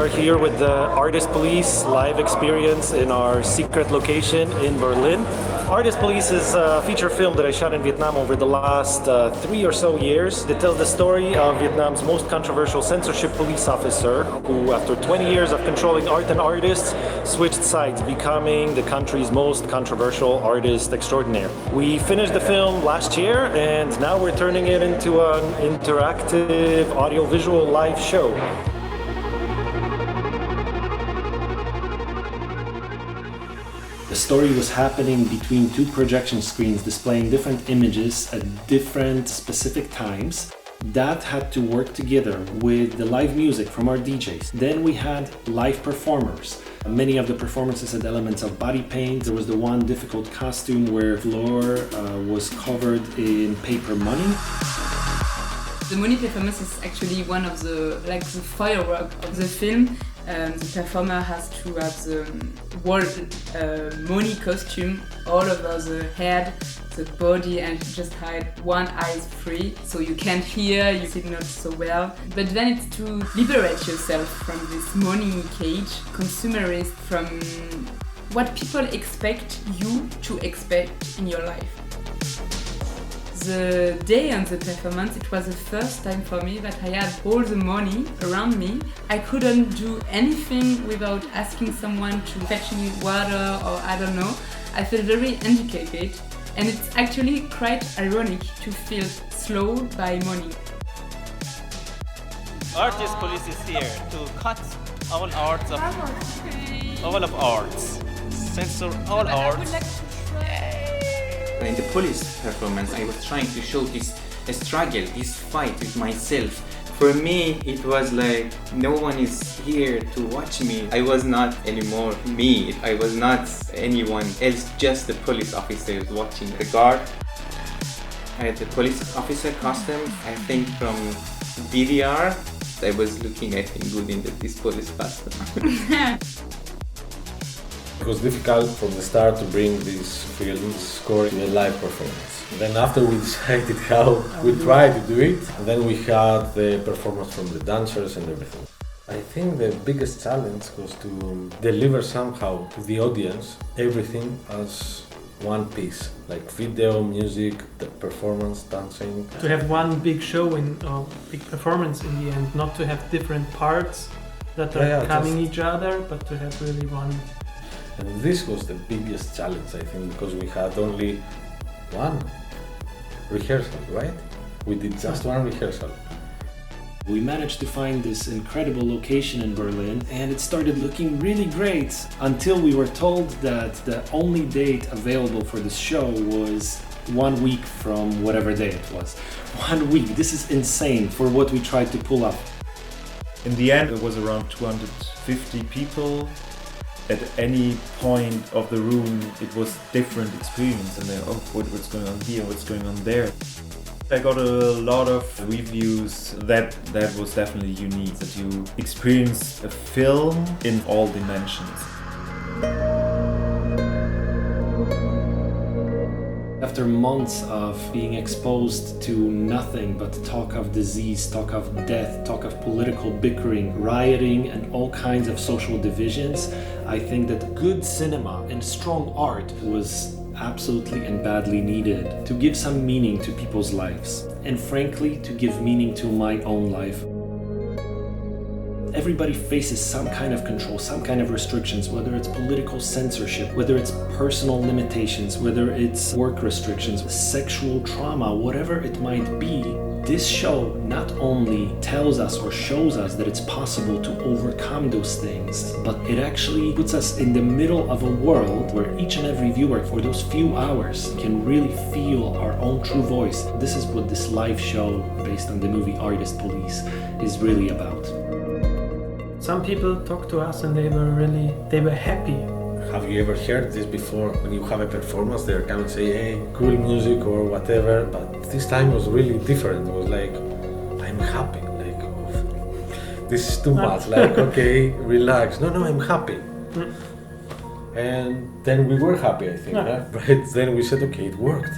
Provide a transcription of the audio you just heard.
are here with the Artist Police live experience in our secret location in Berlin. Artist Police is a feature film that I shot in Vietnam over the last 3 or so years. It tells the story of Vietnam's most controversial censorship police officer who, after 20 years of controlling art and artists, switched sides, becoming the country's most controversial artist extraordinaire. We finished the film last year and now we're turning it into an interactive audiovisual live show. The story was happening between two projection screens displaying different images at different specific times. That had to work together with the live music from our DJs. Then we had live performers. Many of the performances had elements of body paint. There was the one difficult costume where floor was covered in paper money. The money performance is actually one of the firework of the film. The performer has to have the world money costume all over the head, the body, and just hide one eye free, so you can't hear, you see not so well. But then it's to liberate yourself from this money cage, consumerist, from what people expect you to expect in your life. The day on the performance, it was the first time for me that I had all the money around me. I couldn't do anything without asking someone to fetch me water or I don't know. I felt very handicapped, and it's actually quite ironic to feel slowed by money. Artist Police is here to cut all arts of arts, censor all arts. In the police performance, I was trying to show this struggle, this fight with myself. For me, it was like no one is here to watch me. I was not anymore me. I was not anyone else, just the police officers watching the guard. I had the police officer costume, I think from DDR. I was looking, I think, good in this police costume. It was difficult from the start to bring this film score in a live performance. Then after we decided how we tried to do it, then we had the performance from the dancers and everything. I think the biggest challenge was to deliver somehow to the audience everything as one piece, like video, music, the performance, dancing. To have one big show and big performance in the end, not to have different parts that are coming each other, but to have really one. And this was the biggest challenge, I think, because we had only one rehearsal, right? We did just one rehearsal. We managed to find this incredible location in Berlin and it started looking really great until we were told that the only date available for this show was 1 week from whatever day it was. 1 week, this is insane for what we tried to pull up. In the end, it was around 250 people. At any point of the room, it was different experience, and then what's going on here, what's going on there. I got a lot of reviews that was definitely unique, that you experience a film in all dimensions. After months of being exposed to nothing but talk of disease, talk of death, talk of political bickering, rioting, and all kinds of social divisions, I think that good cinema and strong art was absolutely and badly needed to give some meaning to people's lives, and frankly, to give meaning to my own life. Everybody faces some kind of control, some kind of restrictions, whether it's political censorship, whether it's personal limitations, whether it's work restrictions, sexual trauma, whatever it might be. This show not only tells us or shows us that it's possible to overcome those things, but it actually puts us in the middle of a world where each and every viewer for those few hours can really feel our own true voice. This is what this live show based on the movie Artist Police is really about. Some people talked to us and they were happy. Have you ever heard this before? When you have a performance, they come and say, hey, cool music or whatever. But this time was really different. It was like, I'm happy. Like, oh, this is too much. Like, okay, relax. No, I'm happy. And then we were happy, I think. Right? Then we said, okay, it worked.